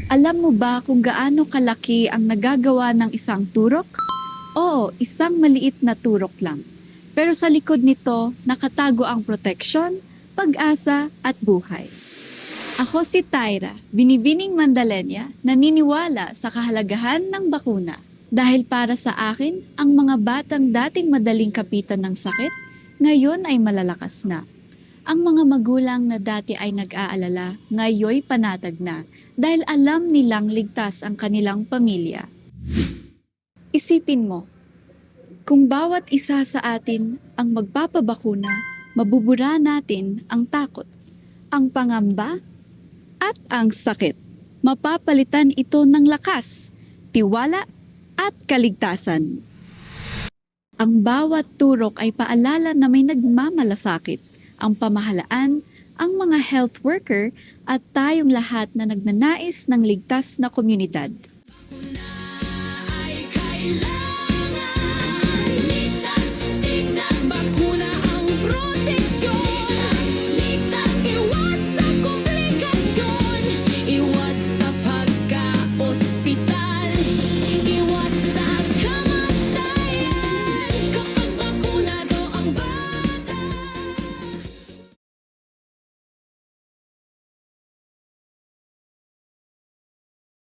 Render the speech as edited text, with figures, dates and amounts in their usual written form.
Alam mo ba kung gaano kalaki ang nagagawa ng isang turok? Oo, isang maliit na turok lang. Pero sa likod nito, nakatago ang proteksyon, pag-asa at buhay. Ako si Tyra, binibining Mandalenya, naniniwala sa kahalagahan ng bakuna. Dahil para sa akin, ang mga batang dating madaling kapitan ng sakit, ngayon ay malalakas na. Ang mga magulang na dati ay nag-aalala, ngayoy panatag na dahil alam nilang ligtas ang kanilang pamilya. Isipin mo, kung bawat isa sa atin ang magpapabakuna, mabubura natin ang takot, ang pangamba, at ang sakit. Mapapalitan ito ng lakas, tiwala, at kaligtasan. Ang bawat turok ay paalala na may nagmamalasakit, ang pamahalaan, ang mga health worker, at tayong lahat na nagnanais ng ligtas na komunidad. Ay kailan